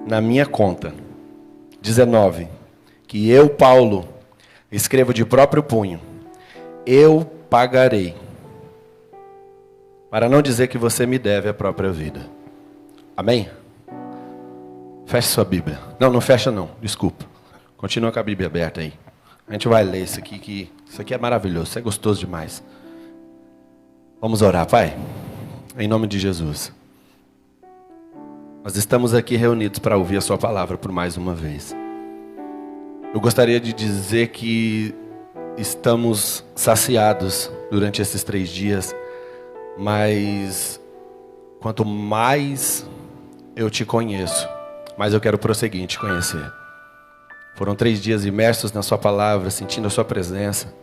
Na minha conta, 19, que eu, Paulo, escrevo de próprio punho, eu pagarei, para não dizer que você me deve a própria vida. Amém? Feche sua Bíblia. Não fecha não, desculpa. Continua com a Bíblia aberta aí. A gente vai ler isso aqui, que isso aqui é maravilhoso, isso é gostoso demais. Vamos orar, Pai, em nome de Jesus. Nós estamos aqui reunidos para ouvir a sua palavra por mais uma vez. Eu gostaria de dizer que estamos saciados durante esses 3 dias, mas quanto mais eu te conheço, mais eu quero prosseguir em te conhecer. Foram 3 dias imersos na sua palavra, sentindo a sua presença,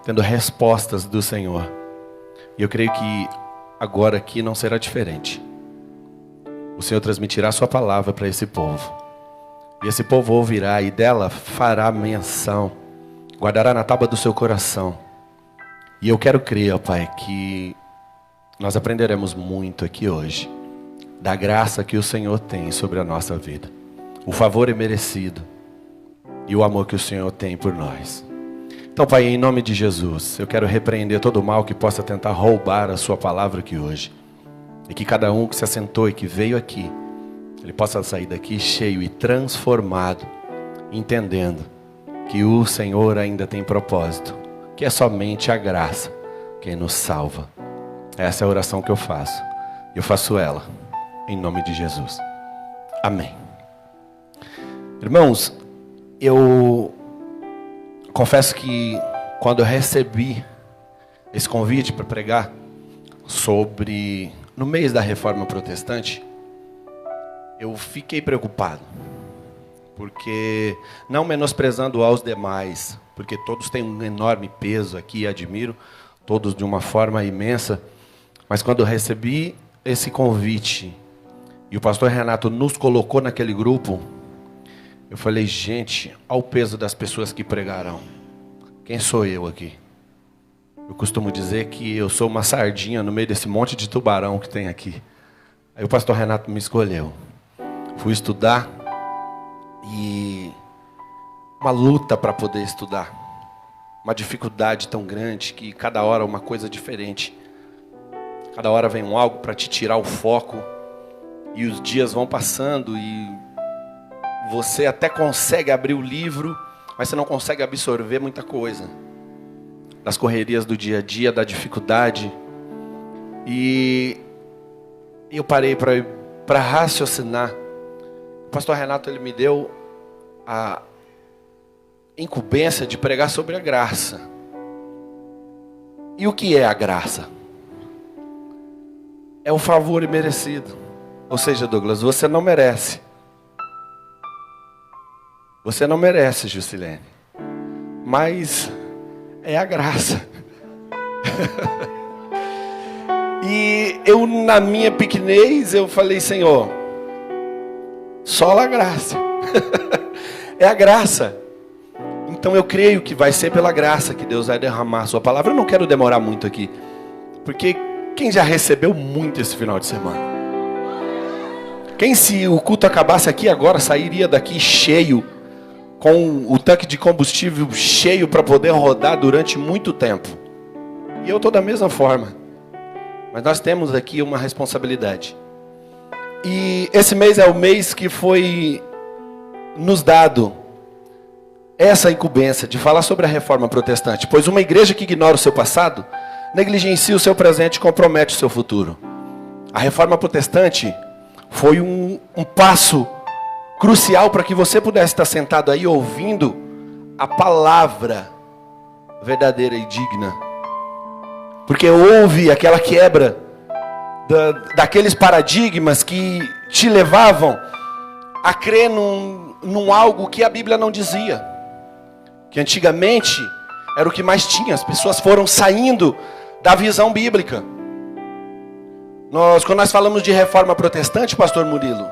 tendo respostas do Senhor. E eu creio que agora aqui não será diferente. O Senhor transmitirá a sua palavra para esse povo. E esse povo ouvirá e dela fará menção. Guardará na tábua do seu coração. E eu quero crer, ó Pai, que nós aprenderemos muito aqui hoje. Da graça que o Senhor tem sobre a nossa vida. O favor imerecido. E o amor que o Senhor tem por nós. Então, Pai, em nome de Jesus, eu quero repreender todo o mal que possa tentar roubar a sua palavra aqui hoje. E que cada um que se assentou e que veio aqui, ele possa sair daqui cheio e transformado, entendendo que o Senhor ainda tem propósito, que é somente a graça quem nos salva. Essa é a oração que eu faço. Eu faço ela em nome de Jesus. Amém. Irmãos, eu confesso que quando eu recebi esse convite para pregar sobre no mês da Reforma Protestante, eu fiquei preocupado, porque não menosprezando aos demais, porque todos têm um enorme peso aqui e admiro todos de uma forma imensa, mas quando eu recebi esse convite e o pastor Renato nos colocou naquele grupo, eu falei, gente, olha o peso das pessoas que pregarão. Quem sou eu aqui? Eu costumo dizer que eu sou uma sardinha no meio desse monte de tubarão que tem aqui. Aí o pastor Renato me escolheu. Fui estudar e uma luta para poder estudar. Uma dificuldade tão grande que cada hora uma coisa diferente. Cada hora vem algo para te tirar o foco. E os dias vão passando e você até consegue abrir o livro, mas você não consegue absorver muita coisa. Das correrias do dia a dia, da dificuldade. E eu parei para raciocinar. O pastor Renato, ele me deu a incumbência de pregar sobre a graça. E o que é a graça? É o favor imerecido. Ou seja, Douglas, você não merece. Você não merece, Juscelene. Mas é a graça. E eu, na minha pequenez, eu falei, Senhor, só a graça. É a graça. Então eu creio que vai ser pela graça que Deus vai derramar a sua palavra. Eu não quero demorar muito aqui, porque quem já recebeu muito esse final de semana? Quem, se o culto acabasse aqui agora, sairia daqui cheio, com o tanque de combustível cheio para poder rodar durante muito tempo? E eu estou da mesma forma. Mas nós temos aqui uma responsabilidade. E esse mês é o mês que foi nos dado essa incumbência de falar sobre a Reforma Protestante. Pois uma igreja que ignora o seu passado, negligencia o seu presente e compromete o seu futuro. A Reforma Protestante foi um passo crucial para que você pudesse estar sentado aí ouvindo a palavra verdadeira e digna. Porque houve aquela quebra daqueles paradigmas que te levavam a crer num algo que a Bíblia não dizia. Que antigamente era o que mais tinha. As pessoas foram saindo da visão bíblica. Quando nós falamos de Reforma Protestante, pastor Murilo,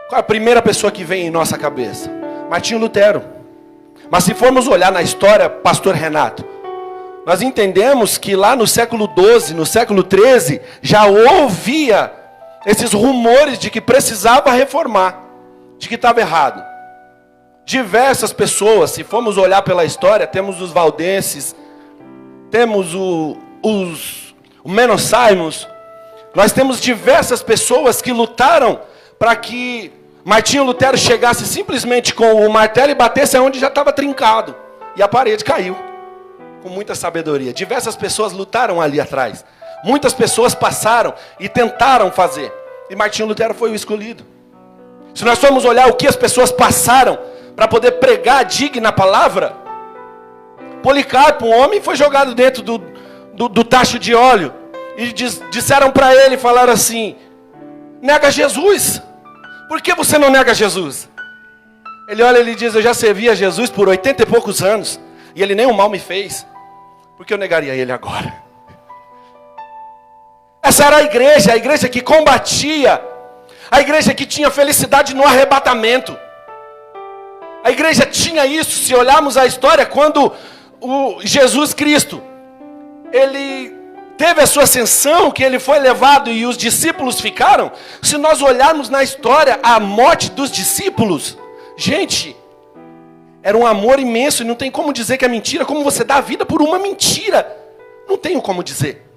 qual é a primeira pessoa que vem em nossa cabeça? Martinho Lutero. Mas se formos olhar na história, pastor Renato, nós entendemos que lá no século XII, no século XIII, já havia esses rumores de que precisava reformar, de que estava errado. Diversas pessoas, se formos olhar pela história, temos os valdenses, temos o Menos Simons, nós temos diversas pessoas que lutaram para que Martinho Lutero chegasse simplesmente com o martelo e batesse onde já estava trincado. E a parede caiu, com muita sabedoria. Diversas pessoas lutaram ali atrás. Muitas pessoas passaram e tentaram fazer. E Martinho Lutero foi o escolhido. Se nós formos olhar o que as pessoas passaram para poder pregar a digna palavra, Policarpo, um homem, foi jogado dentro do tacho de óleo. E disseram para ele, falaram assim: nega Jesus. Por que você não nega Jesus? Ele olha e ele diz: eu já servi a Jesus por 80 e poucos anos, e ele nem um mal me fez. Por que eu negaria ele agora? Essa era a igreja que combatia, a igreja que tinha felicidade no arrebatamento. A igreja tinha isso. Se olharmos a história, quando o Jesus Cristo, ele teve a sua ascensão, que ele foi levado e os discípulos ficaram. Se nós olharmos na história a morte dos discípulos, gente, era um amor imenso, e não tem como dizer que é mentira. Como você dá a vida por uma mentira? Não tenho como dizer.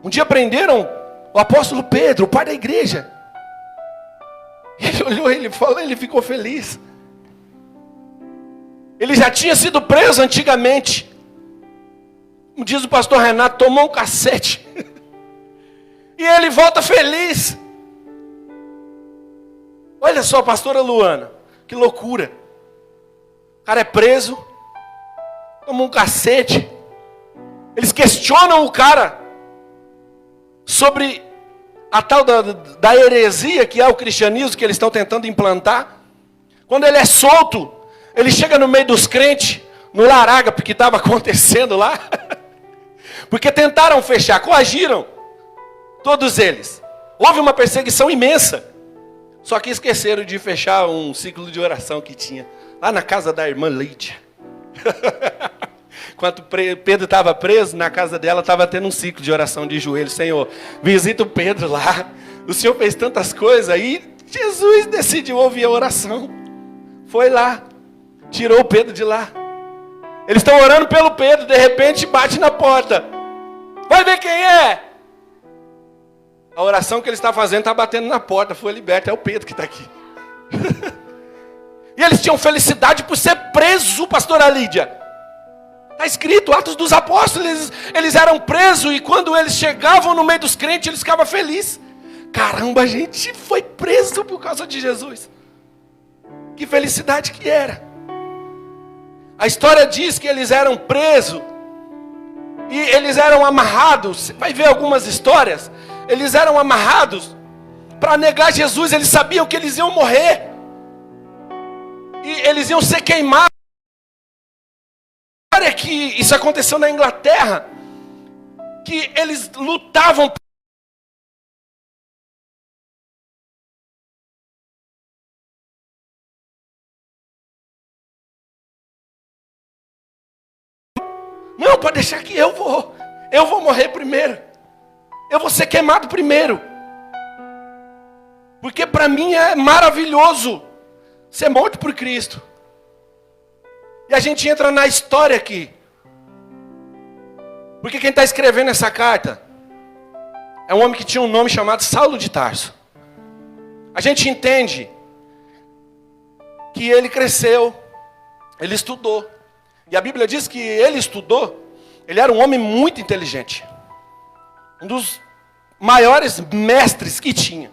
Um dia prenderam o apóstolo Pedro, o pai da igreja. Ele olhou, ele falou, ele ficou feliz. Ele já tinha sido preso antigamente. Como diz o pastor Renato, tomou um cacete. E ele volta feliz. Olha só, pastora Luana, que loucura. O cara é preso, tomou um cacete. Eles questionam o cara sobre a tal da heresia que é o cristianismo que eles estão tentando implantar. Quando ele é solto, ele chega no meio dos crentes, no Laraga, porque estava acontecendo lá. Porque tentaram fechar, coagiram todos eles. Houve uma perseguição imensa. Só que esqueceram de fechar um ciclo de oração que tinha lá na casa da irmã Lídia. Enquanto Pedro estava preso, na casa dela estava tendo um ciclo de oração de joelhos. Senhor, visita o Pedro lá. O Senhor fez tantas coisas. Aí Jesus decidiu ouvir a oração. Foi lá, tirou o Pedro de lá. Eles estão orando pelo Pedro, de repente bate na porta. Vai ver quem é? A oração que ele está fazendo está batendo na porta. Foi liberto, é o Pedro que está aqui. E eles tinham felicidade por ser preso, pastora Lídia. Está escrito, Atos dos Apóstolos, eles eram presos e quando eles chegavam no meio dos crentes, eles ficavam felizes. Caramba, a gente foi preso por causa de Jesus. Que felicidade que era. A história diz que eles eram presos e eles eram amarrados. Você vai ver algumas histórias. Eles eram amarrados para negar Jesus. Eles sabiam que eles iam morrer. E eles iam ser queimados. Olha que isso aconteceu na Inglaterra. Que eles lutavam. Não, pode deixar que eu vou morrer primeiro. Eu vou ser queimado primeiro. Porque para mim é maravilhoso ser morto por Cristo. E a gente entra na história aqui. Porque quem está escrevendo essa carta é um homem que tinha um nome chamado Saulo de Tarso. A gente entende que ele cresceu, ele estudou. E a Bíblia diz que ele estudou, ele era um homem muito inteligente. Um dos maiores mestres que tinha.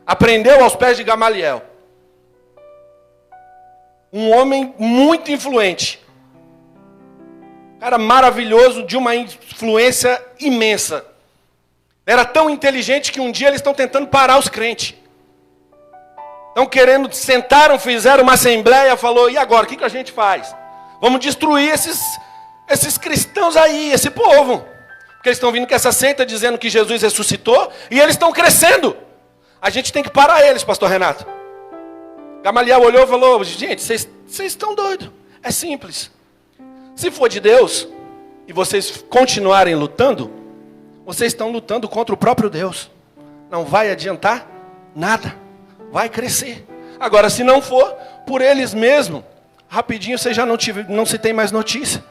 Aprendeu aos pés de Gamaliel. Um homem muito influente. Cara maravilhoso, de uma influência imensa. Era tão inteligente que um dia eles estão tentando parar os crentes. Estão querendo, sentaram, fizeram uma assembleia, falou, e agora, o que a gente faz? Vamos destruir esses cristãos aí, esse povo. Porque eles estão vindo com essa seita dizendo que Jesus ressuscitou e eles estão crescendo. A gente tem que parar eles, pastor Renato. Gamaliel olhou e falou, gente, vocês estão doidos. É simples. Se for de Deus e vocês continuarem lutando, vocês estão lutando contra o próprio Deus. não vai adiantar nada. Vai crescer. Agora, se não for por eles mesmos, rapidinho você já não se tem mais notícia.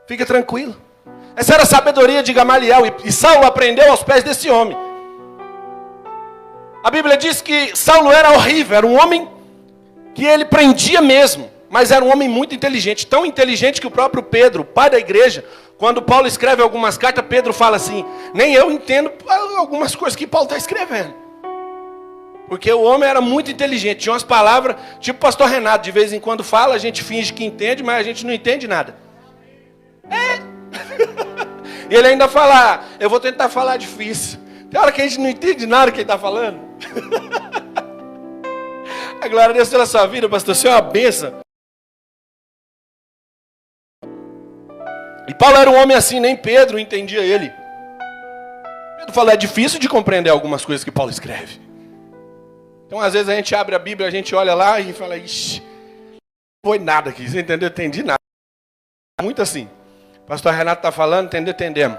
Fica tranquilo. Essa era a sabedoria de Gamaliel. E Saulo aprendeu aos pés desse homem. A Bíblia diz que Saulo era horrível. Era um homem que ele prendia mesmo. Mas era um homem muito inteligente. Tão inteligente que o próprio Pedro, pai da igreja, quando Paulo escreve algumas cartas, Pedro fala assim: nem eu entendo algumas coisas que Paulo está escrevendo. Porque o homem era muito inteligente. Tinha umas palavras, tipo o pastor Renato, de vez em quando fala, a gente finge que entende, mas a gente não entende nada. E ele ainda fala: eu vou tentar falar difícil. Tem hora que a gente não entende nada que ele está falando. A glória a Deus pela sua vida, pastor. Você é uma bênção. E Paulo era um homem assim, nem Pedro entendia ele. Pedro fala: é difícil de compreender algumas coisas que Paulo escreve. Então às vezes a gente abre a Bíblia, a gente olha lá e fala: ixi, não foi nada aqui, você entendeu? Entendi nada. Muito assim. O pastor Renato está falando, entendeu? Entendemos.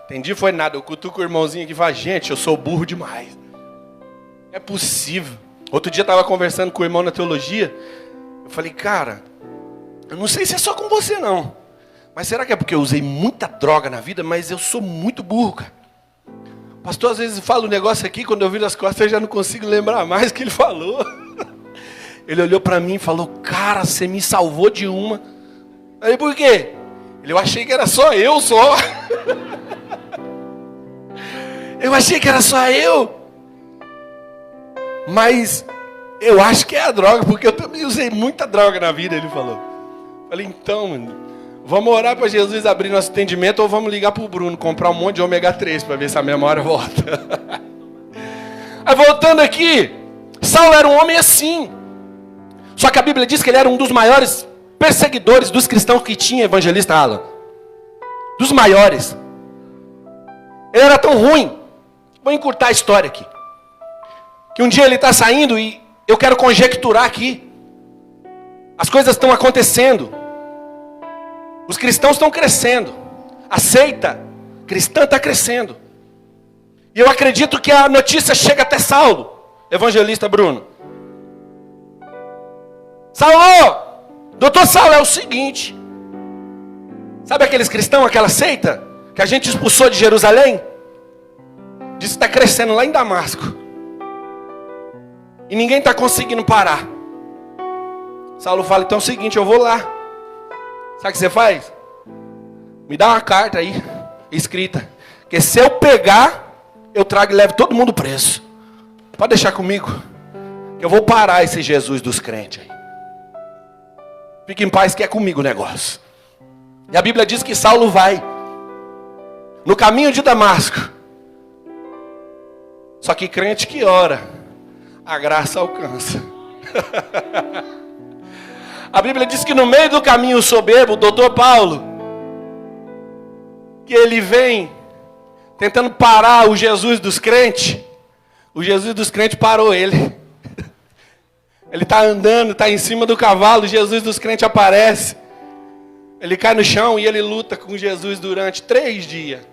Entendi, foi nada. Eu cutuco o irmãozinho aqui e falo: gente, eu sou burro demais. É possível. Outro dia eu estava conversando com o irmão na teologia. Eu falei: cara, eu não sei se é só com você não. Mas será que é porque eu usei muita droga na vida? Mas eu sou muito burro, cara. O pastor às vezes fala um negócio aqui, quando eu viro as costas eu já não consigo lembrar mais o que ele falou. Ele olhou para mim e falou: cara, você me salvou de uma. Aí por quê? Eu achei que era só eu só. Eu achei que era só eu. Mas eu acho que é a droga, porque eu também usei muita droga na vida, ele falou. Falei: então, mano, vamos orar para Jesus abrir nosso entendimento ou vamos ligar para o Bruno, comprar um monte de ômega 3 para ver se a memória volta. Aí voltando aqui, Saulo era um homem assim. Só que a Bíblia diz que ele era um dos maiores perseguidores dos cristãos que tinha, evangelista Alan. Dos maiores. Ele era tão ruim. Vou encurtar a história aqui. Que um dia ele está saindo e eu quero conjecturar aqui. As coisas estão acontecendo. Os cristãos estão crescendo. A seita cristã está crescendo. E eu acredito que a notícia chega até Saulo, evangelista Bruno. Saulo, doutor Saulo, é o seguinte. Sabe aqueles cristãos, aquela seita que a gente expulsou de Jerusalém? Diz que está crescendo lá em Damasco. E ninguém está conseguindo parar. Saulo fala: então é o seguinte, eu vou lá. Sabe o que você faz? Me dá uma carta aí, escrita. Que se eu pegar, eu trago e levo todo mundo preso. Pode deixar comigo. Que eu vou parar esse Jesus dos crentes aí. Fique em paz que é comigo o negócio. E a Bíblia diz que Saulo vai. No caminho de Damasco. Só que crente que ora, a graça alcança. A Bíblia diz que no meio do caminho soberbo, o doutor Paulo, que ele vem tentando parar o Jesus dos crentes, o Jesus dos crentes parou ele. Ele está andando, está em cima do cavalo, o Jesus dos crentes aparece. Ele cai no chão e ele luta com Jesus durante 3 dias.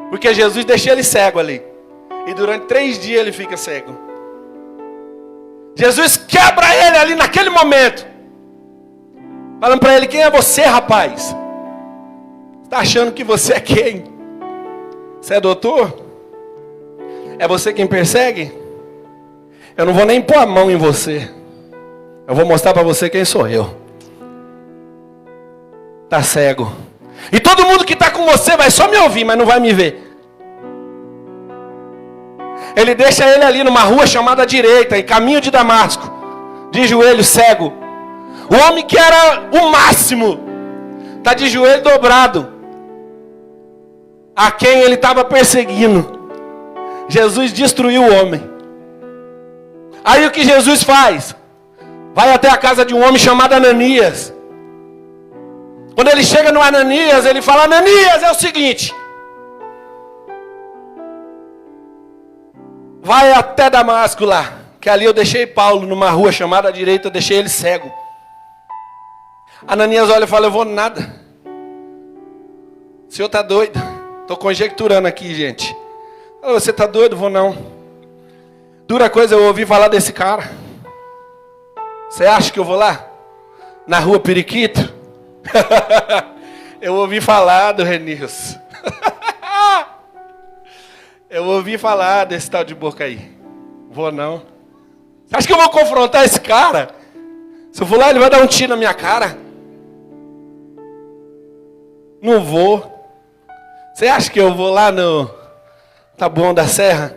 Porque Jesus deixa ele cego ali. E durante 3 dias ele fica cego. Jesus quebra ele ali naquele momento. Falando para ele: quem é você, rapaz? Está achando que você é quem? Você é doutor? É você quem persegue? Eu não vou nem pôr a mão em você. Eu vou mostrar para você quem sou eu. Está cego. E todo mundo que está com você vai só me ouvir, mas não vai me ver. Ele deixa ele ali numa rua chamada direita, em caminho de Damasco, de joelho cego. O homem que era o máximo, está de joelho dobrado, a quem ele estava perseguindo. Jesus destruiu o homem. Aí o que Jesus faz? Vai até a casa de um homem chamado Ananias. Quando ele chega no Ananias, ele fala: Ananias, é o seguinte, vai até Damasco lá, que ali eu deixei Paulo numa rua chamada à direita, eu deixei ele cego. Ananias olha e fala: eu vou nada. O senhor está doido? Estou conjecturando aqui, gente. Você tá doido? Vou não. Dura coisa eu ouvi falar desse cara. Você acha que eu vou lá? Na rua Periquito? Eu ouvi falar do Renilson. Eu ouvi falar desse tal de Boca aí. Vou não. Você acha que eu vou confrontar esse cara? Se eu for lá, ele vai dar um tiro na minha cara. Não vou. Você acha que eu vou lá no Taboão da Serra?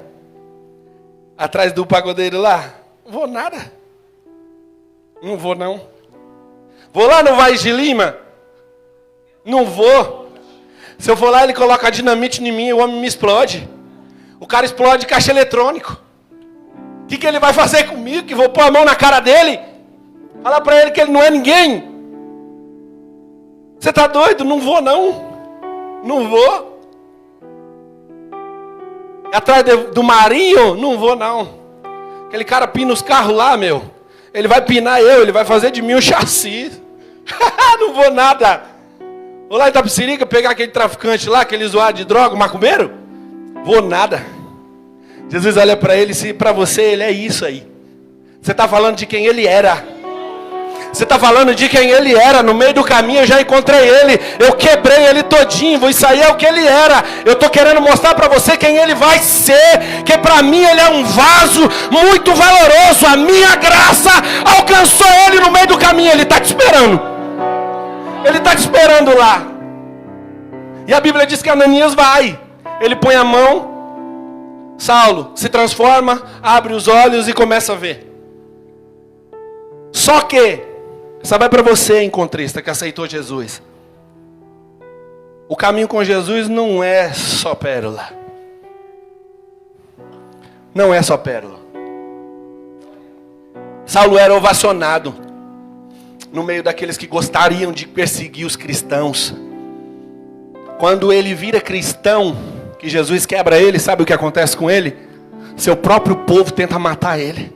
Atrás do pagodeiro lá? Não vou nada. Não vou não. Vou lá no Vaz de Lima? Não vou. Se eu for lá, ele coloca dinamite em mim e o homem me explode. O cara explode caixa eletrônico. O que ele vai fazer comigo? Que vou pôr a mão na cara dele? Falar pra ele que ele não é ninguém? Você tá doido? Não vou não. Não vou. Atrás do Marinho? Não vou não. Aquele cara pina os carros lá, meu. Ele vai pinar eu, ele vai fazer de mim um chassi. Não vou nada. Vou lá em Itapecerica pegar aquele traficante lá, aquele usuário de droga, o macumbeiro? Vou nada. Jesus olha para ele e diz, para você ele é isso aí. Você está falando de quem ele era. Você está falando de quem ele era. No meio do caminho eu já encontrei ele. Eu quebrei ele todinho. Isso aí é o que ele era. Eu estou querendo mostrar para você quem ele vai ser. Que para mim ele é um vaso muito valoroso. A minha graça alcançou ele no meio do caminho. Ele está te esperando. Ele está te esperando lá. E a Bíblia diz que Ananias vai. Ele põe a mão. Saulo se transforma, abre os olhos e começa a ver. Só que, essa vai para você, encontrista, que aceitou Jesus. O caminho com Jesus não é só pérola. Não é só pérola. Saulo era ovacionado no meio daqueles que gostariam de perseguir os cristãos. Quando ele vira cristão, que Jesus quebra ele, sabe o que acontece com ele? Seu próprio povo tenta matar ele.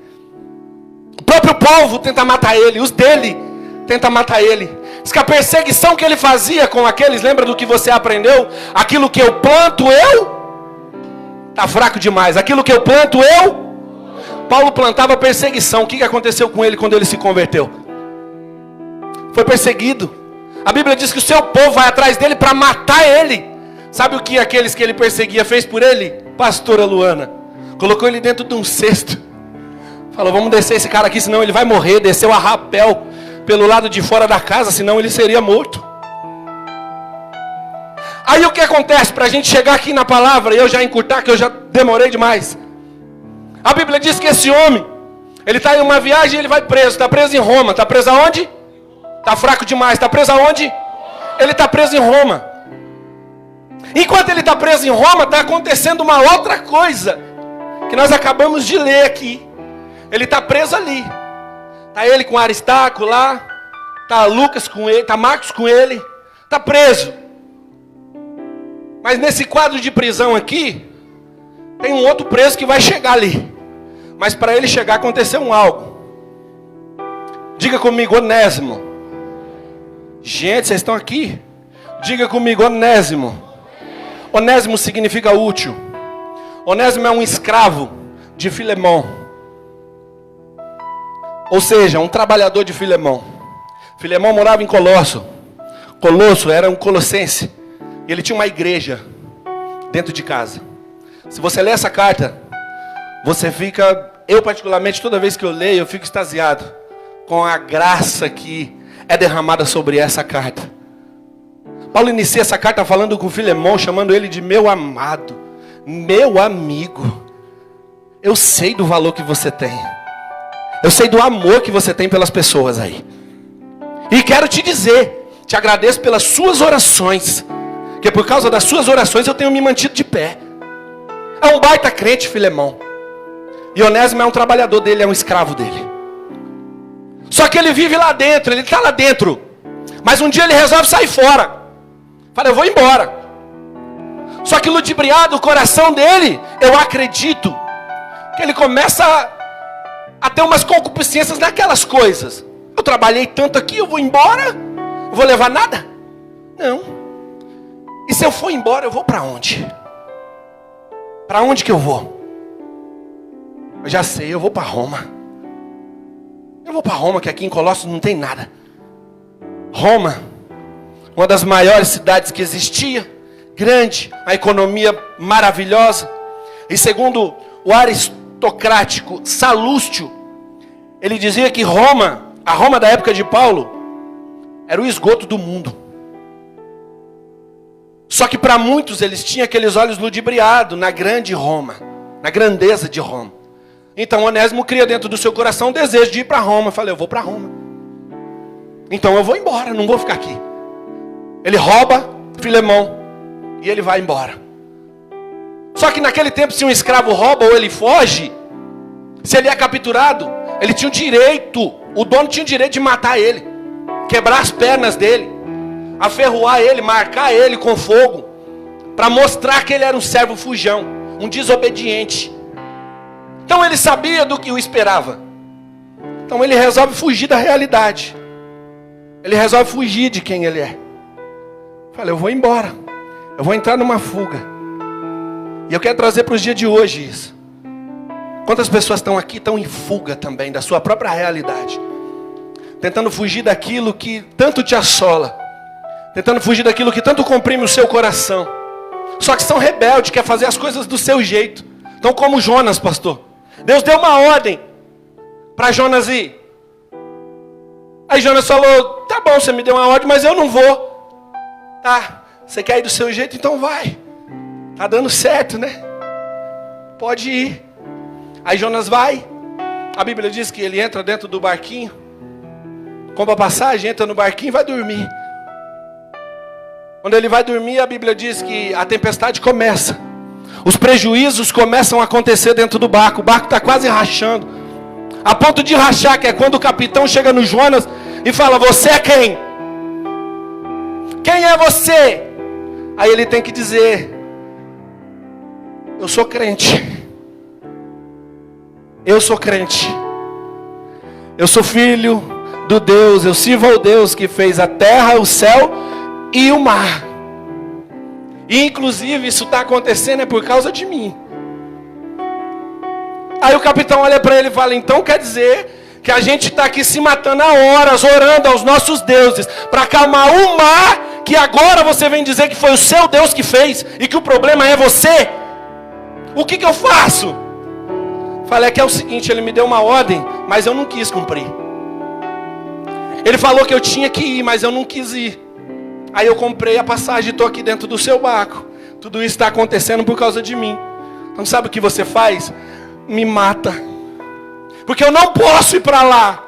O próprio povo tenta matar ele, os dele tenta matar ele. Diz que a perseguição que ele fazia com aqueles, lembra do que você aprendeu? Aquilo que eu planto, tá fraco demais. Aquilo que eu planto, Paulo plantava perseguição. O que aconteceu com ele quando ele se converteu? Foi perseguido. A Bíblia diz que o seu povo vai atrás dele para matar ele. Sabe o que aqueles que ele perseguia fez por ele? Pastora Luana colocou ele dentro de um cesto. Falou, vamos descer esse cara aqui, senão ele vai morrer. Desceu a rapel pelo lado de fora da casa, senão ele seria morto. Aí o que acontece para a gente chegar aqui na palavra, e eu já encurtar, que eu já demorei demais. A Bíblia diz que esse homem, ele está em uma viagem e ele vai preso. Está preso em Roma. Está preso aonde? Está fraco demais. Está preso aonde? Ele está preso em Roma. Enquanto ele está preso em Roma, está acontecendo uma outra coisa, que nós acabamos de ler aqui. Ele está preso ali. Está ele com Aristarco lá. Está Lucas com ele. Está Marcos com ele. Está preso. Mas nesse quadro de prisão aqui, tem um outro preso que vai chegar ali. Mas para ele chegar aconteceu algo. Diga comigo, Onésimo. Gente, vocês estão aqui? Diga comigo, Onésimo. Onésimo significa útil. Onésimo é um escravo de Filemão. Ou seja, um trabalhador de Filemão. Filemão morava em Colosso. Colosso era um colossense. Ele tinha uma igreja dentro de casa. Se você lê essa carta, você fica... Eu particularmente, toda vez que eu leio, eu fico extasiado com a graça que é derramada sobre essa carta. Paulo inicia essa carta falando com Filemão, chamando ele de meu amado, meu amigo. Eu sei do valor que você tem. Eu sei do amor que você tem pelas pessoas aí. E quero te dizer, te agradeço pelas suas orações, que por causa das suas orações eu tenho me mantido de pé. É um baita crente, Filemão. E Onésimo é um trabalhador dele, é um escravo dele. Só que ele vive lá dentro, ele está lá dentro. Mas um dia ele resolve sair fora. Fala, eu vou embora. Só que ludibriado o coração dele, eu acredito que ele começa a ter umas concupiscências naquelas coisas. Eu trabalhei tanto aqui, eu vou embora? Eu vou levar nada? Não. E se eu for embora, eu vou para onde? Para onde que eu vou? Eu já sei, eu vou para Roma. Eu vou para Roma, que aqui em Colossos não tem nada. Roma, uma das maiores cidades que existia, grande, a economia maravilhosa. E segundo o aristocrático Salústio, ele dizia que Roma, a Roma da época de Paulo, era o esgoto do mundo. Só que para muitos eles tinham aqueles olhos ludibriados na grande Roma, na grandeza de Roma. Então Onésimo cria dentro do seu coração o desejo de ir para Roma. Eu falei, eu vou para Roma. Então eu vou embora, não vou ficar aqui. Ele rouba Filemão e ele vai embora. Só que naquele tempo, se um escravo rouba ou ele foge, se ele é capturado, ele tinha o direito, o dono tinha o direito de matar ele, quebrar as pernas dele, aferroar ele, marcar ele com fogo, para mostrar que ele era um servo fujão, um desobediente. Então ele sabia do que o esperava. Então ele resolve fugir da realidade. Ele resolve fugir de quem ele é. Falei, eu vou embora. Eu vou entrar numa fuga. E eu quero trazer para os dias de hoje isso. Quantas pessoas estão aqui, estão em fuga também da sua própria realidade, tentando fugir daquilo que tanto te assola, tentando fugir daquilo que tanto comprime o seu coração. Só que são rebeldes, quer fazer as coisas do seu jeito. Então como Jonas, pastor, Deus deu uma ordem para Jonas ir. Aí Jonas falou, tá bom, você me deu uma ordem, mas eu não vou. Tá, você quer ir do seu jeito, então vai. Tá dando certo, né? Pode ir. Aí Jonas vai. A Bíblia diz que ele entra dentro do barquinho, compra passagem, entra no barquinho e vai dormir. Quando ele vai dormir, a Bíblia diz que a tempestade começa. Os prejuízos começam a acontecer dentro do barco. O barco está quase rachando. A ponto de rachar, que é quando o capitão chega no Jonas e fala, você é quem? Quem é você? Aí ele tem que dizer, eu sou crente. Eu sou crente. Eu sou filho do Deus. Eu sirvo ao Deus que fez a terra, o céu e o mar. E inclusive isso está acontecendo é por causa de mim. Aí o capitão olha para ele e fala, então quer dizer que a gente está aqui se matando há horas, orando aos nossos deuses, para acalmar o mar, que agora você vem dizer que foi o seu Deus que fez, e que o problema é você? O que eu faço? Falei que é o seguinte, ele me deu uma ordem, mas eu não quis cumprir. Ele falou que eu tinha que ir, mas eu não quis ir. Aí eu comprei a passagem e estou aqui dentro do seu barco. Tudo isso está acontecendo por causa de mim. Então sabe o que você faz? Me mata. Porque eu não posso ir para lá.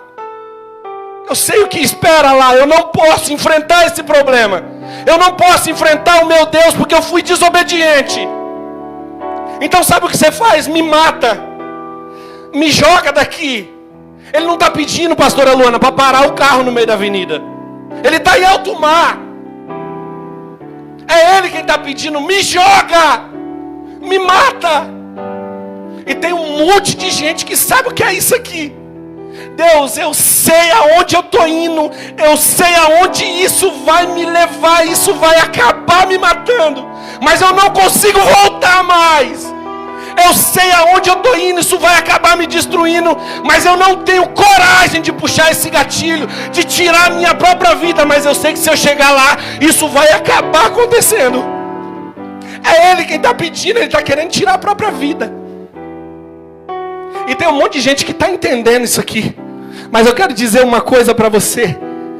Eu sei o que espera lá. Eu não posso enfrentar esse problema. Eu não posso enfrentar o meu Deus porque eu fui desobediente. Então sabe o que você faz? Me mata. Me joga daqui. Ele não está pedindo, pastora Luana, para parar o carro no meio da avenida. Ele está em alto mar. É ele quem está pedindo, me joga, me mata. E tem um monte de gente que sabe o que é isso aqui. Deus, eu sei aonde eu estou indo, eu sei aonde isso vai me levar, isso vai acabar me matando, mas eu não consigo voltar mais. Eu sei aonde eu estou indo, isso vai acabar me destruindo, mas eu não tenho coragem de puxar esse gatilho, de tirar a minha própria vida, mas eu sei que se eu chegar lá, isso vai acabar acontecendo. É ele quem está pedindo, ele está querendo tirar a própria vida. E tem um monte de gente que está entendendo isso aqui, mas eu quero dizer uma coisa para você.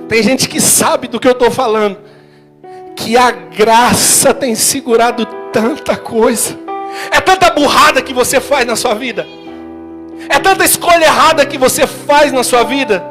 Tem gente que sabe do que eu estou falando, que a graça tem segurado tanta coisa. É tanta burrada que você faz na sua vida, é tanta escolha errada que você faz na sua vida,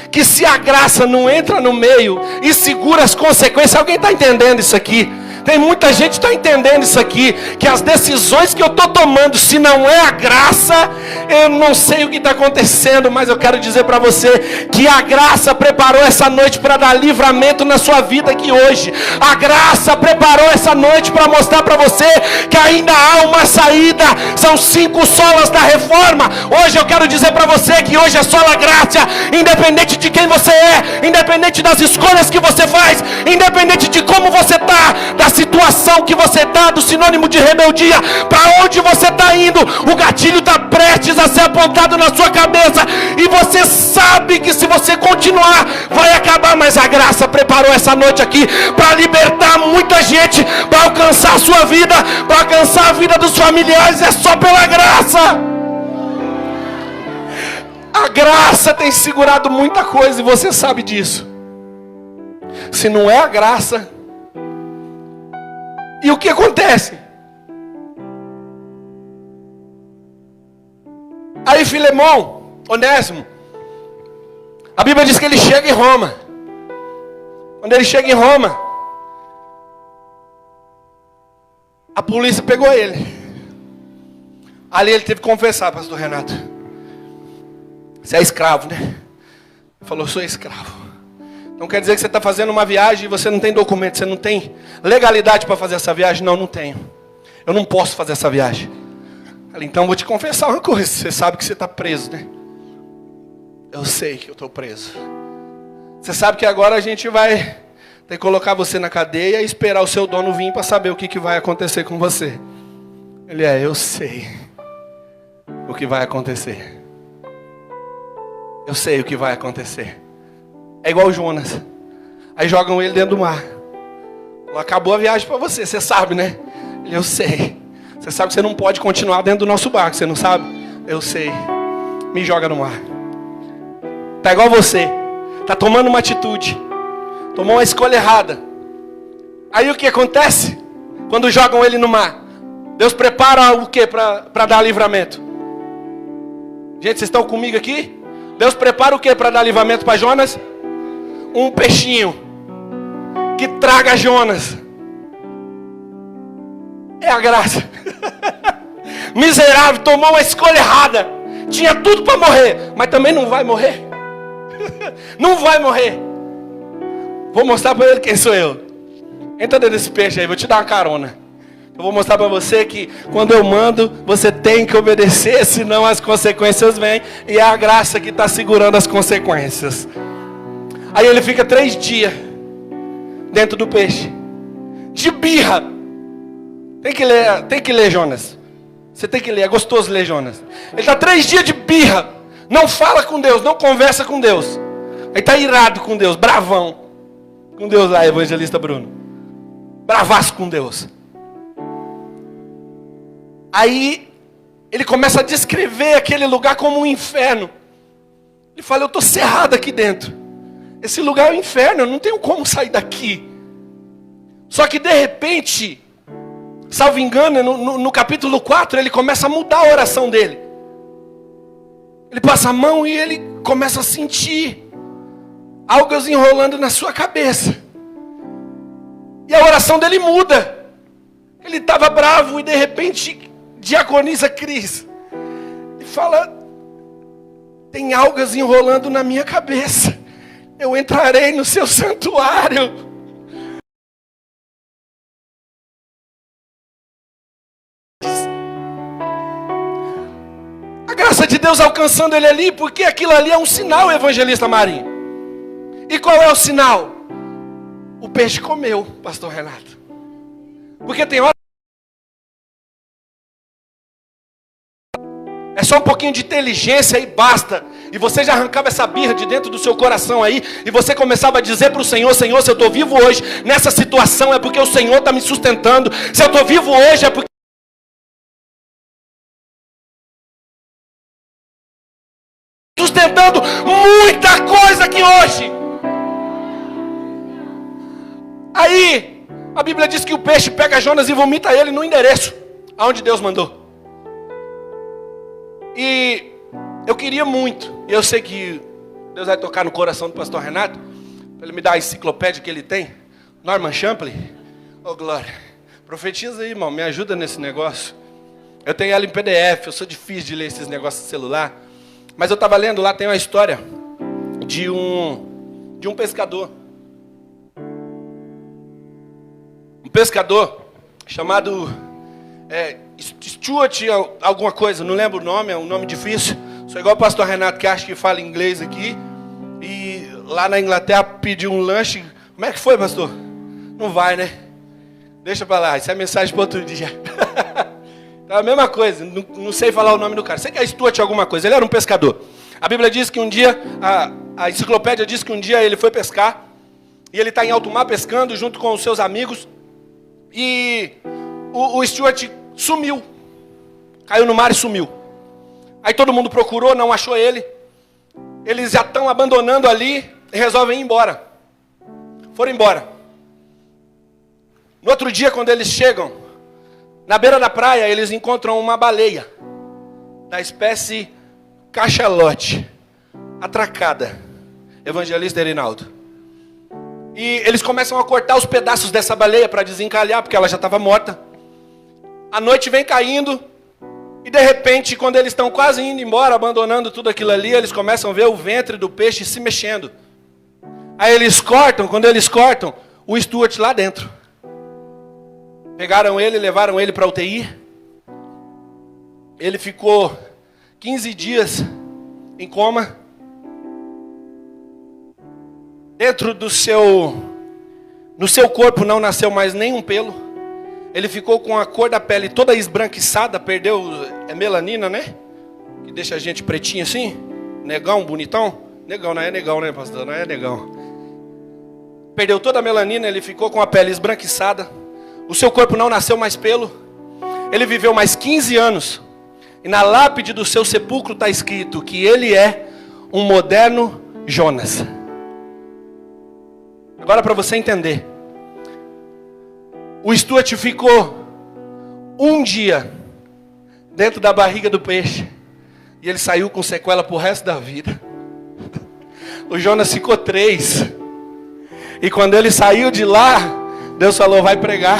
que se a graça não entra no meio e segura as consequências. Alguém está entendendo isso aqui? Tem muita gente que está entendendo isso aqui, que as decisões que eu estou tomando, se não é a graça, eu não sei o que está acontecendo, mas eu quero dizer para você que a graça preparou essa noite para dar livramento na sua vida aqui hoje. A graça preparou essa noite para mostrar para você que ainda há uma saída. São 5 solas da reforma. Hoje eu quero dizer para você que hoje é sola graça, independente de quem você é, independente das escolhas que você faz, independente de como você está, das situação que você está, do sinônimo de rebeldia, para onde você está indo, o gatilho está prestes a ser apontado na sua cabeça, e você sabe que se você continuar, vai acabar, mas a graça preparou essa noite aqui, para libertar muita gente, para alcançar a sua vida, para alcançar a vida dos familiares, é só pela graça. A graça tem segurado muita coisa, e você sabe disso. Se não é a graça, e o que acontece? Aí Filemão, Onésimo, a Bíblia diz que ele chega em Roma. Quando ele chega em Roma, a polícia pegou ele. Ali ele teve que confessar, pastor Renato. Você é escravo, né? Ele falou, sou escravo. Então quer dizer que você está fazendo uma viagem e você não tem documento, você não tem legalidade para fazer essa viagem? Não, não tenho. Eu não posso fazer essa viagem. Falei, então vou te confessar uma coisa. Você sabe que você está preso, né? Eu sei que eu estou preso. Você sabe que agora a gente vai ter que colocar você na cadeia e esperar o seu dono vir para saber o que vai acontecer com você. Ele eu sei o que vai acontecer. Eu sei o que vai acontecer. É igual o Jonas. Aí jogam ele dentro do mar. Acabou a viagem para você, você sabe, né? Eu sei. Você sabe que você não pode continuar dentro do nosso barco, você não sabe? Eu sei. Me joga no mar. Tá igual você. Tá tomando uma atitude. Tomou uma escolha errada. Aí o que acontece? Quando jogam ele no mar, Deus prepara o que para dar livramento? Gente, vocês estão comigo aqui? Deus prepara o que para dar livramento para Jonas? Um peixinho que traga Jonas. É a graça. Miserável, tomou uma escolha errada. Tinha tudo para morrer, mas também não vai morrer. Não vai morrer. Vou mostrar para ele quem sou eu. Entra dentro desse peixe aí, vou te dar uma carona. Eu vou mostrar para você que quando eu mando, você tem que obedecer, senão as consequências vêm. E é a graça que está segurando as consequências. Aí ele fica 3 dias dentro do peixe. De birra. Tem que ler, Jonas. Você tem que ler, é gostoso ler, Jonas. Ele está 3 dias de birra. Não fala com Deus, não conversa com Deus. Ele está irado com Deus, bravão. Com Deus lá, evangelista Bruno. Bravaço com Deus. Aí ele começa a descrever aquele lugar como um inferno. Ele fala, eu estou cerrado aqui dentro. Esse lugar é um inferno, eu não tenho como sair daqui. Só que de repente, salvo engano, no capítulo 4, ele começa a mudar a oração dele. Ele passa a mão e ele começa a sentir algo enrolando na sua cabeça. E a oração dele muda. Ele estava bravo e de repente diaconisa Cris. E fala, tem algas enrolando na minha cabeça. Eu entrarei no seu santuário. A graça de Deus alcançando ele ali, porque aquilo ali é um sinal, evangelista Marinho. E qual é o sinal? O peixe comeu, pastor Renato. Porque tem hora... É só um pouquinho de inteligência e basta. E você já arrancava essa birra de dentro do seu coração aí. E você começava a dizer para o Senhor, Senhor, se eu estou vivo hoje nessa situação é porque o Senhor está me sustentando. Se eu estou vivo hoje é porque... sustentando muita coisa aqui hoje. Aí, a Bíblia diz que o peixe pega Jonas e vomita ele no endereço aonde Deus mandou. E eu queria muito, e eu sei que Deus vai tocar no coração do pastor Renato, para ele me dar a enciclopédia que ele tem, Norman Champlin. Oh, glória. Profetiza aí, irmão, me ajuda nesse negócio. Eu tenho ela em PDF, eu sou difícil de ler esses negócios de celular. Mas eu estava lendo lá, tem uma história de um pescador. Um pescador chamado Stuart alguma coisa, não lembro o nome, é um nome difícil. Sou igual o pastor Renato que acha que fala inglês aqui. E lá na Inglaterra pediu um lanche. Como é que foi, pastor? Não vai, né? Deixa pra lá, isso é mensagem para outro dia. Então, a mesma coisa, não sei falar o nome do cara. Sei que é Stuart alguma coisa, ele era um pescador. A Bíblia diz que um dia, a enciclopédia diz que um dia ele foi pescar, e ele está em alto mar pescando junto com os seus amigos, e o Stuart sumiu, caiu no mar e sumiu. Aí todo mundo procurou, não achou ele, eles já estão abandonando ali, e resolvem ir embora. Foram embora. No outro dia, quando eles chegam, na beira da praia, eles encontram uma baleia, da espécie cachalote, atracada. Evangelista Erinaldo. E eles começam a cortar os pedaços dessa baleia para desencalhar, porque ela já estava morta. A noite vem caindo, e de repente, quando eles estão quase indo embora, abandonando tudo aquilo ali, eles começam a ver o ventre do peixe se mexendo. Aí eles cortam, quando eles cortam, o Stuart lá dentro. Pegaram ele, levaram ele para a UTI. Ele ficou 15 dias em coma. Dentro no seu corpo não nasceu mais nenhum pelo. Ele ficou com a cor da pele toda esbranquiçada, perdeu, é melanina, né? Que deixa a gente pretinho assim, negão, bonitão. Negão, não é negão, né, pastor? Não é negão. Perdeu toda a melanina, ele ficou com a pele esbranquiçada. O seu corpo não nasceu mais pelo. Ele viveu mais 15 anos. E na lápide do seu sepulcro está escrito que ele é um moderno Jonas. Agora para você entender. O Stuart ficou um dia dentro da barriga do peixe. E ele saiu com sequela pro resto da vida. O Jonas ficou 3. E quando ele saiu de lá, Deus falou, vai pregar.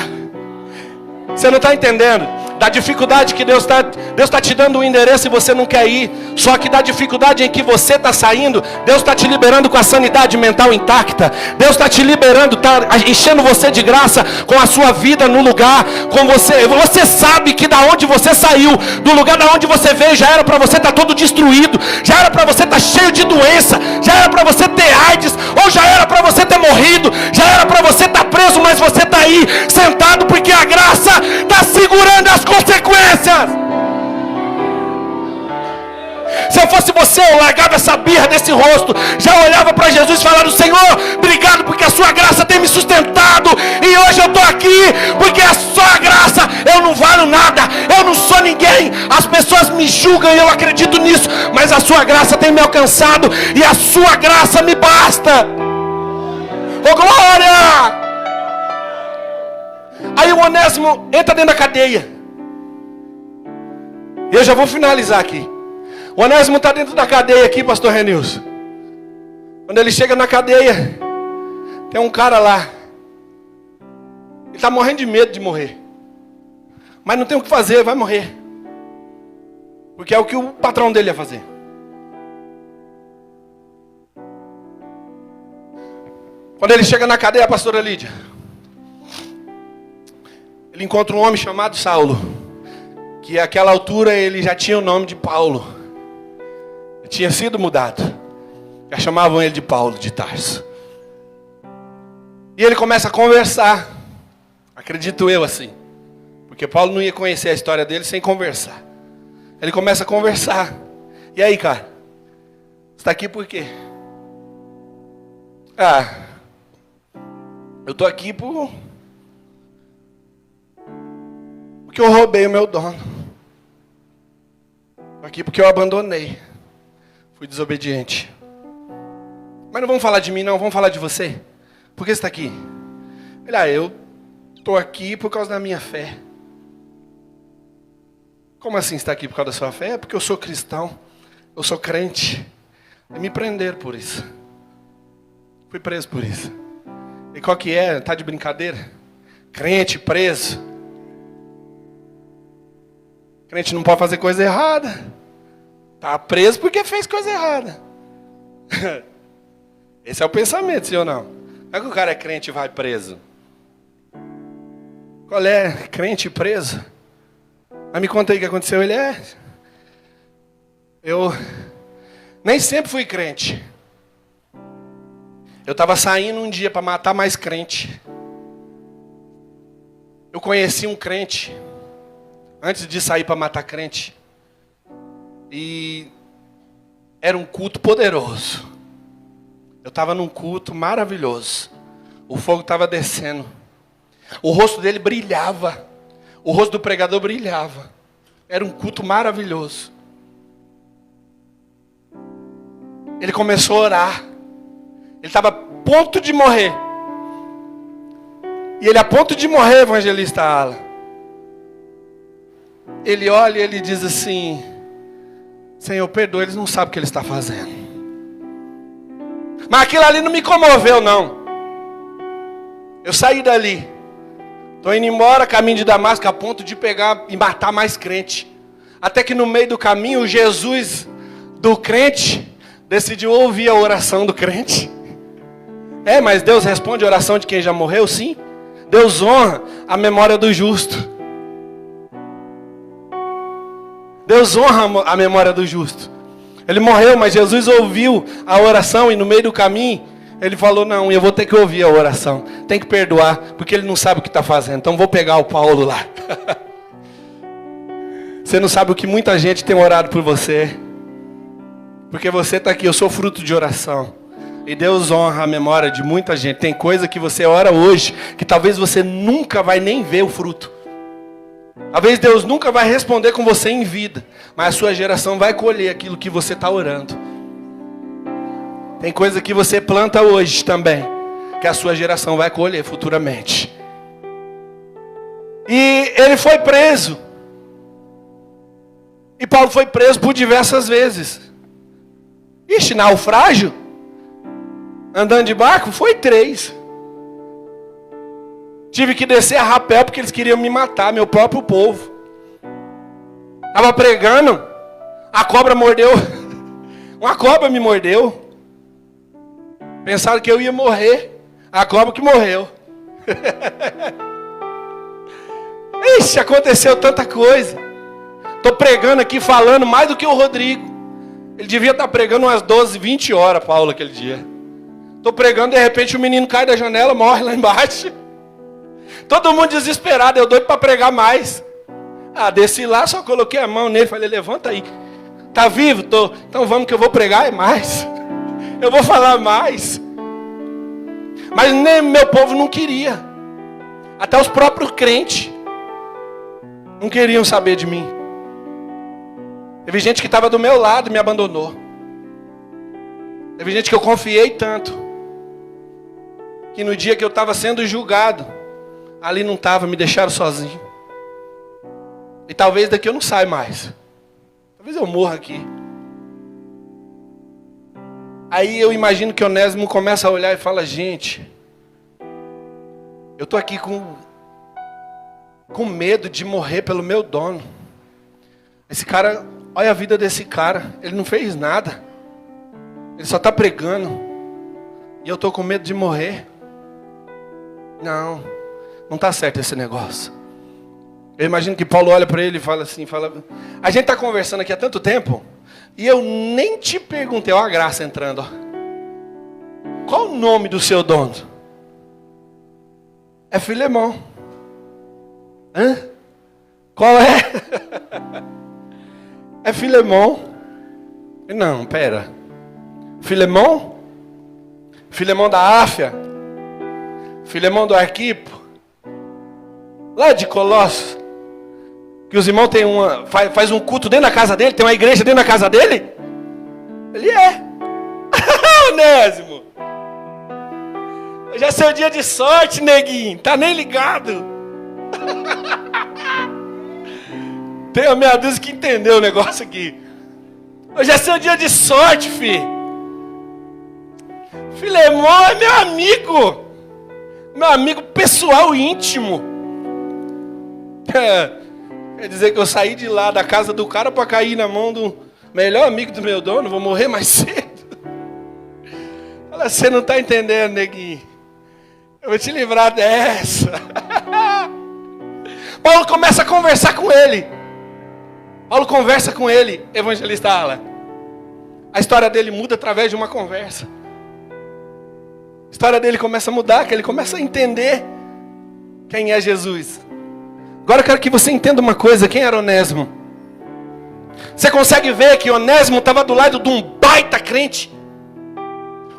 Você não está entendendo? Da dificuldade que Deus está te dando um endereço e você não quer ir. Só que da dificuldade em que você está saindo, Deus está te liberando com a sanidade mental intacta. Deus está te liberando, está enchendo você de graça com a sua vida no lugar. Com você. Você sabe que da onde você saiu, do lugar da onde você veio, já era para você estar todo destruído. Já era para você estar cheio de doença. Já era para você ter AIDS. Ou já era para você ter morrido. Já era para você estar preso, mas você está aí sentado porque a graça está segurando as consequências. Se eu fosse você, eu largava essa birra desse rosto, já olhava para Jesus e falava, Senhor, obrigado porque a sua graça tem me sustentado, e hoje eu estou aqui, porque a sua graça, eu não valho nada, eu não sou ninguém, as pessoas me julgam e eu acredito nisso, mas a sua graça tem me alcançado, e a sua graça me basta. Ô glória! Aí o Onésimo entra dentro da cadeia. E eu já vou finalizar aqui. O Onésimo está dentro da cadeia aqui, pastor Renilson. Quando ele chega na cadeia, tem um cara lá. Ele está morrendo de medo de morrer. Mas não tem o que fazer, vai morrer. Porque é o que o patrão dele ia fazer. Quando ele chega na cadeia, a pastora Lídia, ele encontra um homem chamado Saulo, que àquela altura ele já tinha o nome de Paulo. Ele tinha sido mudado. Já chamavam ele de Paulo de Tarso. E ele começa a conversar. Acredito eu assim. Porque Paulo não ia conhecer a história dele sem conversar. Ele começa a conversar. E aí, cara? Você está aqui por quê? Eu estou aqui porque eu roubei o meu dono. Estou aqui porque eu abandonei. Fui desobediente. Mas não vamos falar de mim não, vamos falar de você. Por que você está aqui? Eu estou aqui por causa da minha fé. Como assim você está aqui por causa da sua fé? É porque eu sou cristão. Eu sou crente. E me prenderam por isso. Fui preso por isso. E qual que é? Tá de brincadeira? Crente preso. Crente não pode fazer coisa errada. Tá preso porque fez coisa errada. Esse é o pensamento, sim ou não? Não é que o cara é crente e vai preso. Qual é? Crente preso? Mas me conta aí o que aconteceu. Eu nem sempre fui crente. Eu estava saindo um dia para matar mais crente. Eu conheci um crente, antes de sair para matar crente. E era um culto poderoso. Eu estava num culto maravilhoso. O fogo estava descendo. O rosto dele brilhava. O rosto do pregador brilhava. Era um culto maravilhoso. Ele começou a orar. Ele estava a ponto de morrer. E ele a ponto de morrer, evangelista Alan. Ele olha e ele diz assim: Senhor, perdoa, eles não sabem o que ele está fazendo. Mas aquilo ali não me comoveu, não. Eu saí dali. Estou indo embora, caminho de Damasco, a ponto de pegar e matar mais crente. Até que no meio do caminho, o Jesus do crente decidiu ouvir a oração do crente. Mas Deus responde a oração de quem já morreu, sim. Deus honra a memória do justo. Deus honra a memória do justo. Ele morreu, mas Jesus ouviu a oração e no meio do caminho, ele falou, não, eu vou ter que ouvir a oração. Tem que perdoar, porque ele não sabe o que está fazendo. Então vou pegar o Paulo lá. Você não sabe o que muita gente tem orado por você. Porque você está aqui, eu sou fruto de oração. E Deus honra a memória de muita gente. Tem coisa que você ora hoje, que talvez você nunca vai nem ver o fruto. Talvez Deus nunca vai responder com você em vida. Mas a sua geração vai colher aquilo que você está orando. Tem coisa que você planta hoje também, que a sua geração vai colher futuramente. E ele foi preso. E Paulo foi preso por diversas vezes. Ixi, naufrágio? Andando de barco? Foi 3. Tive que descer a rapel porque eles queriam me matar, meu próprio povo. Estava pregando, a cobra mordeu. Uma cobra me mordeu. Pensaram que eu ia morrer. A cobra que morreu. Ixi, aconteceu tanta coisa. Estou pregando aqui, falando mais do que o Rodrigo. Ele devia estar pregando umas 12, 20 horas, Paulo, aquele dia. Estou pregando, de repente o menino cai da janela, morre lá embaixo. Todo mundo desesperado, eu doido para pregar mais. Desci lá, só coloquei a mão nele, falei, levanta aí. Tá vivo? Tô. Então vamos que eu vou pregar mais. Eu vou falar mais. Mas nem meu povo não queria. Até os próprios crentes não queriam saber de mim. Teve gente que estava do meu lado e me abandonou. Teve gente que eu confiei tanto, que no dia que eu estava sendo julgado, ali não estava, me deixaram sozinho. E talvez daqui eu não saia mais. Talvez eu morra aqui. Aí eu imagino que Onésimo começa a olhar e fala, gente, eu estou aqui com medo de morrer pelo meu dono. Esse cara, olha a vida desse cara, ele não fez nada. Ele só está pregando. E eu estou com medo de morrer. Não está certo esse negócio. Eu imagino que Paulo olha para ele e fala assim, a gente está conversando aqui há tanto tempo, e eu nem te perguntei, olha a graça entrando, ó. Qual o nome do seu dono? É Filemão. Hã? Qual é? É Filemão. Não, pera. Filemão? Filemão da Áfia? Filemão do Arquipo? Lá de Colossos? Que os irmãos têm faz um culto dentro da casa dele? Tem uma igreja dentro da casa dele? Ele é. Onésimo. Hoje é seu dia de sorte, neguinho. Tá nem ligado. Tem a meia dúzia que entendeu o negócio aqui. Hoje é seu dia de sorte, filho. Filemão é meu amigo. Meu amigo pessoal íntimo. Quer dizer que eu saí de lá da casa do cara para cair na mão do melhor amigo do meu dono. Vou morrer mais cedo. Fala, você não está entendendo, neguinho. Eu vou te livrar dessa. Paulo começa a conversar com ele. Paulo conversa com ele, evangelista Alan. A história dele muda através de uma conversa. A história dele começa a mudar, que ele começa a entender quem é Jesus. Agora eu quero que você entenda uma coisa. Quem era Onésimo? Você consegue ver que Onésimo estava do lado de um baita crente.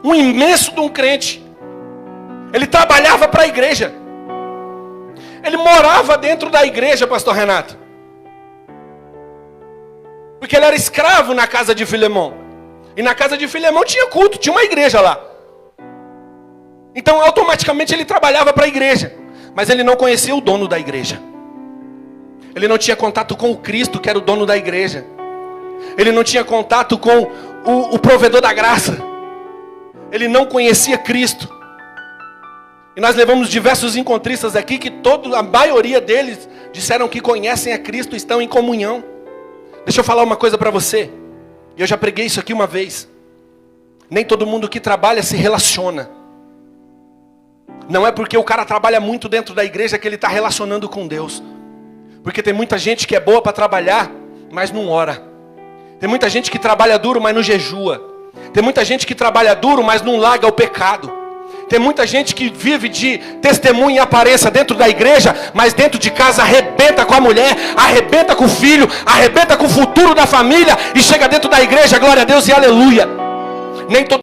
Um imenso de um crente. Ele trabalhava para a igreja. Ele morava dentro da igreja, pastor Renato. Porque ele era escravo na casa de Filemão. E na casa de Filemão tinha culto, tinha uma igreja lá. Então automaticamente ele trabalhava para a igreja. Mas ele não conhecia o dono da igreja. Ele não tinha contato com o Cristo, que era o dono da igreja. Ele não tinha contato com o provedor da graça. Ele não conhecia Cristo. E nós levamos diversos encontristas aqui que a maioria deles disseram que conhecem a Cristo e estão em comunhão. Deixa eu falar uma coisa para você. Eu já preguei isso aqui uma vez. Nem todo mundo que trabalha se relaciona. Não é porque o cara trabalha muito dentro da igreja que ele está relacionando com Deus. Porque tem muita gente que é boa para trabalhar, mas não ora. Tem muita gente que trabalha duro, mas não jejua. Tem muita gente que trabalha duro, mas não larga o pecado. Tem muita gente que vive de testemunho e aparência dentro da igreja, mas dentro de casa arrebenta com a mulher, arrebenta com o filho, arrebenta com o futuro da família e chega dentro da igreja, glória a Deus e aleluia. Nem todo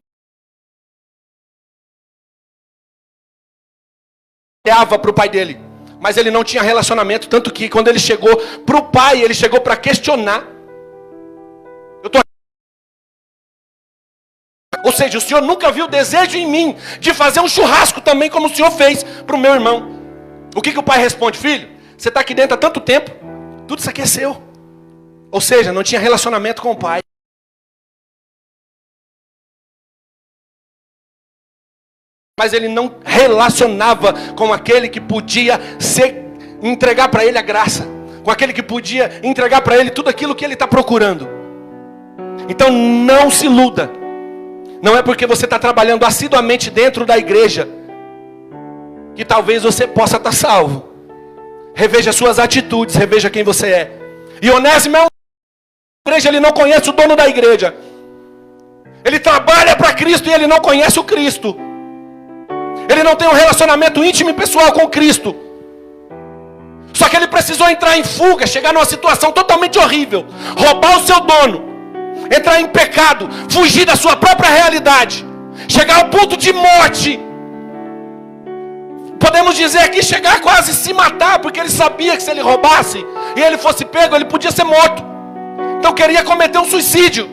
olhava para o pai dele, mas ele não tinha relacionamento, tanto que quando ele chegou para o pai, ele chegou para questionar. Ou seja, o Senhor nunca viu desejo em mim de fazer um churrasco também como o Senhor fez para o meu irmão. O que o pai responde? Filho, você está aqui dentro há tanto tempo, tudo isso aqui é seu. Ou seja, não tinha relacionamento com o pai. Mas ele não relacionava com aquele que podia entregar para ele a graça. Com aquele que podia entregar para ele tudo aquilo que ele está procurando. Então não se iluda. Não é porque você está trabalhando assiduamente dentro da igreja que talvez você possa estar salvo. Reveja suas atitudes, reveja quem você é. E Onésimo é igreja, ele não conhece o dono da igreja. Ele trabalha para Cristo e ele não conhece o Cristo. Ele não tem um relacionamento íntimo e pessoal com Cristo. Só que ele precisou entrar em fuga, chegar numa situação totalmente horrível, roubar o seu dono, entrar em pecado, fugir da sua própria realidade, chegar ao ponto de morte. Podemos dizer aqui, chegar a quase se matar, porque ele sabia que se ele roubasse e ele fosse pego, ele podia ser morto. Então queria cometer um suicídio.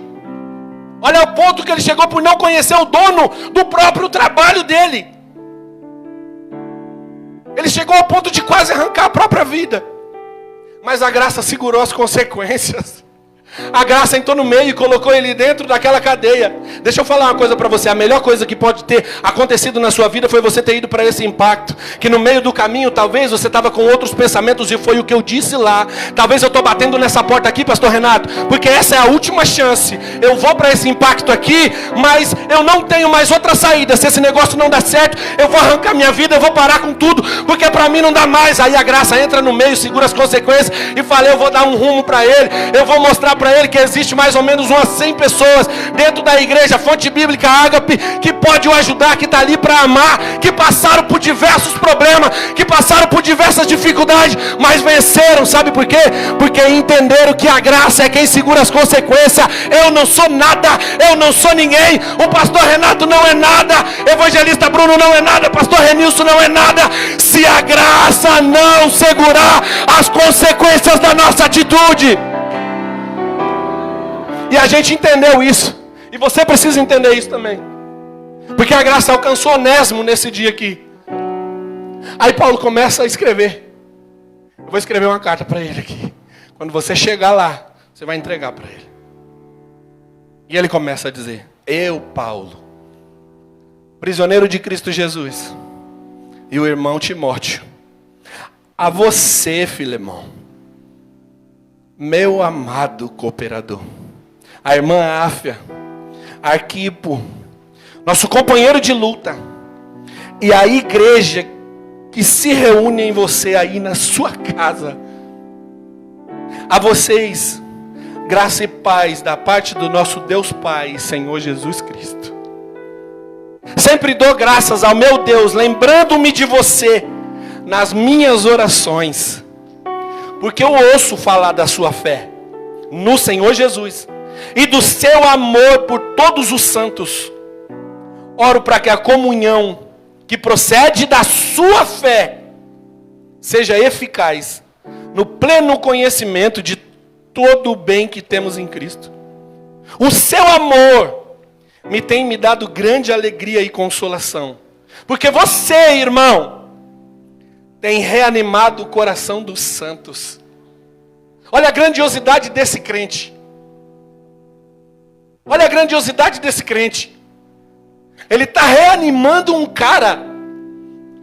Olha o ponto que ele chegou por não conhecer o dono do próprio trabalho dele. Ele chegou ao ponto de quase arrancar a própria vida. Mas a graça segurou as consequências. A graça entrou no meio e colocou ele dentro daquela cadeia. Deixa eu falar uma coisa para você. A melhor coisa que pode ter acontecido na sua vida foi você ter ido para esse impacto. Que no meio do caminho, talvez você estava com outros pensamentos. E foi o que eu disse lá. Talvez eu estou batendo nessa porta aqui, pastor Renato, porque essa é a última chance. Eu vou para esse impacto aqui, mas eu não tenho mais outra saída. Se esse negócio não der certo, eu vou arrancar minha vida, eu vou parar com tudo, porque para mim não dá mais. Aí a graça entra no meio, segura as consequências e fala, eu vou dar um rumo para ele. Eu vou mostrar para ele que existe mais ou menos umas 100 pessoas dentro da igreja Fonte Bíblica Ágape que pode o ajudar, que está ali para amar, que passaram por diversos problemas, que passaram por diversas dificuldades, mas venceram. Sabe por quê? Porque entenderam que a graça é quem segura as consequências. Eu não sou nada, eu não sou ninguém, o pastor Renato não é nada, evangelista Bruno não é nada, pastor Renilson não é nada, se a graça não segurar as consequências da nossa atitude. E a gente entendeu isso. E você precisa entender isso também. Porque a graça alcançou Onésimo nesse dia aqui. Aí Paulo começa a escrever. Eu vou escrever uma carta para ele aqui. Quando você chegar lá, você vai entregar para ele. E ele começa a dizer: eu, Paulo, prisioneiro de Cristo Jesus, e o irmão Timóteo, a você, Filemão, meu amado cooperador, a irmã Áfia, Arquipo, nosso companheiro de luta, e a igreja que se reúne em você aí na sua casa. A vocês, graça e paz da parte do nosso Deus Pai, Senhor Jesus Cristo. Sempre dou graças ao meu Deus, lembrando-me de você nas minhas orações, porque eu ouço falar da sua fé no Senhor Jesus e do seu amor por todos os santos. Oro para que a comunhão que procede da sua fé seja eficaz no pleno conhecimento de todo o bem que temos em Cristo. O seu amor tem me dado grande alegria e consolação, porque você, irmão, tem reanimado o coração dos santos. Olha a grandiosidade desse crente. Olha a grandiosidade desse crente. Ele está reanimando um cara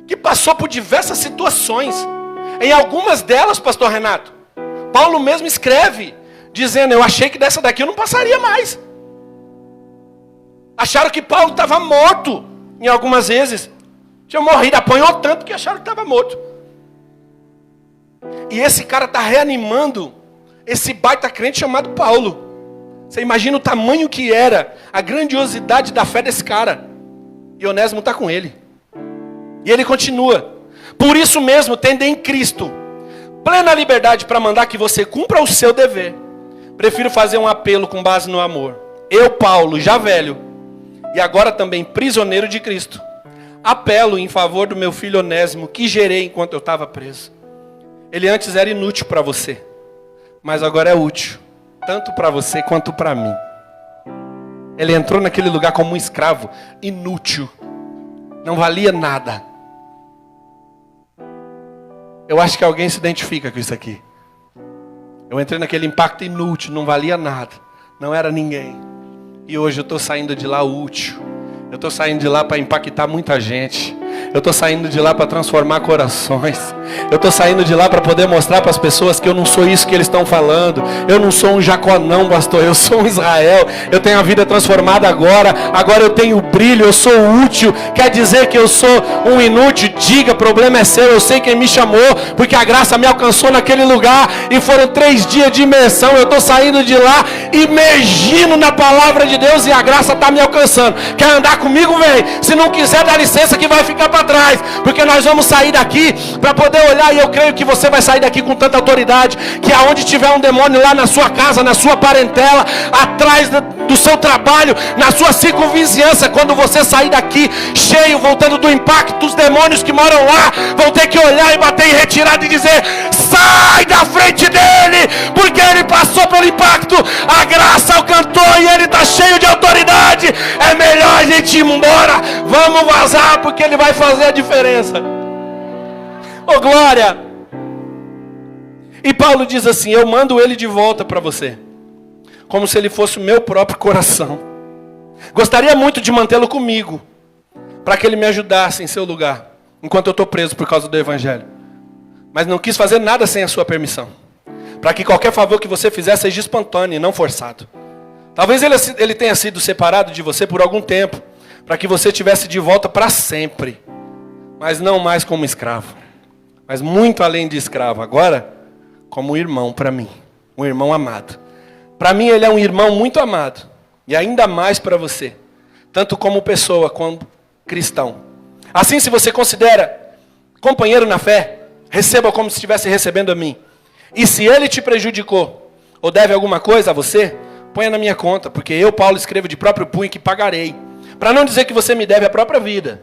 que passou por diversas situações. Em algumas delas, pastor Renato, Paulo mesmo escreve, dizendo, eu achei que dessa daqui eu não passaria mais. Acharam que Paulo estava morto, em algumas vezes. Tinha morrido, apanhou tanto que acharam que estava morto. E esse cara está reanimando esse baita crente chamado Paulo. Você imagina o tamanho que era, a grandiosidade da fé desse cara. E Onésimo está com ele. E ele continua. Por isso mesmo, tendo em Cristo plena liberdade para mandar que você cumpra o seu dever, prefiro fazer um apelo com base no amor. Eu, Paulo, já velho, e agora também prisioneiro de Cristo, apelo em favor do meu filho Onésimo, que gerei enquanto eu estava preso. Ele antes era inútil para você, mas agora é útil, tanto para você quanto para mim. Ele entrou naquele lugar como um escravo, inútil, não valia nada. Eu acho que alguém se identifica com isso aqui. Eu entrei naquele impacto inútil, não valia nada, não era ninguém. E hoje eu estou saindo de lá útil. Eu estou saindo de lá para impactar muita gente. Eu estou saindo de lá para transformar corações. Eu estou saindo de lá para poder mostrar para as pessoas que eu não sou isso que eles estão falando. Eu não sou um Jacó não, pastor. Eu sou um Israel. Eu tenho a vida transformada agora. Agora eu tenho brilho. Eu sou útil. Quer dizer que eu sou um inútil? Diga, problema é seu. Eu sei quem me chamou. Porque a graça me alcançou naquele lugar. E foram 3 dias de imersão. Eu estou saindo de lá imergindo na palavra de Deus. E a graça está me alcançando. Quer andar comigo? Vem. Se não quiser, dá licença que vai ficar para trás, porque nós vamos sair daqui para poder olhar, e eu creio que você vai sair daqui com tanta autoridade, que aonde tiver um demônio lá na sua casa, na sua parentela, atrás do seu trabalho, na sua circunvizinhança, quando você sair daqui cheio, voltando do impacto, os demônios que moram lá vão ter que olhar e bater em retirada e dizer, sai da frente dele, porque ele passou pelo impacto, a graça alcançou e ele está cheio de autoridade. É melhor a gente ir embora, vamos vazar, porque ele vai fazer a diferença. Oh glória! E Paulo diz assim, eu mando ele de volta para você, como se ele fosse o meu próprio coração. Gostaria muito de mantê-lo comigo, para que ele me ajudasse em seu lugar, enquanto eu estou preso por causa do evangelho. Mas não quis fazer nada sem a sua permissão, para que qualquer favor que você fizer seja espontâneo e não forçado. Talvez ele tenha sido separado de você por algum tempo, para que você estivesse de volta para sempre, mas não mais como escravo, mas muito além de escravo, agora como irmão para mim, um irmão amado. Para mim ele é um irmão muito amado, e ainda mais para você, tanto como pessoa, como cristão. Assim, se você considera companheiro na fé, receba como se estivesse recebendo a mim. E se ele te prejudicou, ou deve alguma coisa a você, ponha na minha conta, porque eu, Paulo, escrevo de próprio punho que pagarei. Para não dizer que você me deve a própria vida.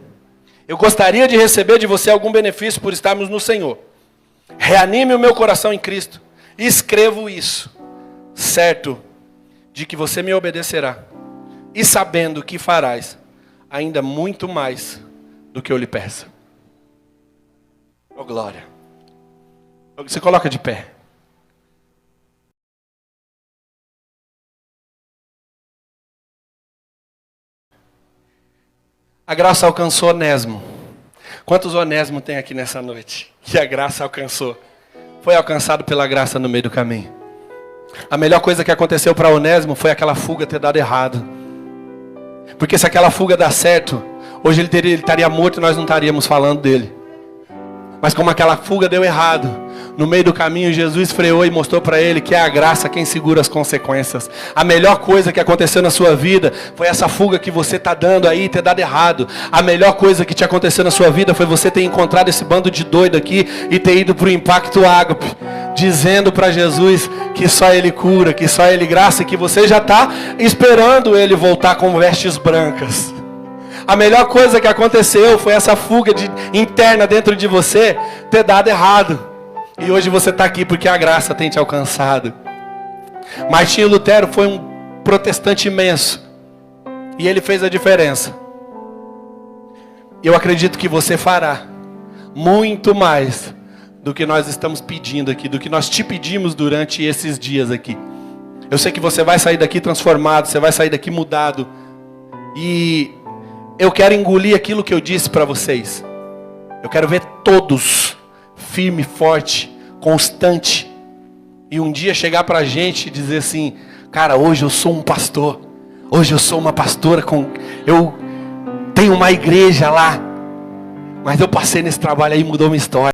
Eu gostaria de receber de você algum benefício por estarmos no Senhor. Reanime o meu coração em Cristo. E escrevo isso, certo de que você me obedecerá. E sabendo que farás ainda muito mais do que eu lhe peço. Oh glória. Você coloca de pé. A graça alcançou Onésimo. Quantos Onésimo tem aqui nessa noite? Que a graça alcançou. Foi alcançado pela graça no meio do caminho. A melhor coisa que aconteceu para Onésimo foi aquela fuga ter dado errado. Porque se aquela fuga dar certo, hoje ele estaria morto e nós não estaríamos falando dele. Mas como aquela fuga deu errado, no meio do caminho Jesus freou e mostrou para ele que é a graça quem segura as consequências. A melhor coisa que aconteceu na sua vida foi essa fuga que você está dando aí, ter dado errado. A melhor coisa que te aconteceu na sua vida foi você ter encontrado esse bando de doido aqui e ter ido para o Impacto Ágape. dizendo para Jesus que só Ele cura, que só Ele graça, e que você já está esperando Ele voltar com vestes brancas. A melhor coisa que aconteceu foi essa fuga interna dentro de você ter dado errado. E hoje você está aqui porque a graça tem te alcançado. Martinho Lutero foi um protestante imenso. E ele fez a diferença. Eu acredito que você fará muito mais do que nós estamos pedindo aqui, do que nós te pedimos durante esses dias aqui. Eu sei que você vai sair daqui transformado, você vai sair daqui mudado. E eu quero engolir aquilo que eu disse para vocês. Eu quero ver todos firme, forte, constante. E um dia chegar para a gente e dizer assim: cara, hoje eu sou um pastor. Hoje eu sou uma pastora. Eu tenho uma igreja lá. Mas eu passei nesse trabalho aí e mudou minha história.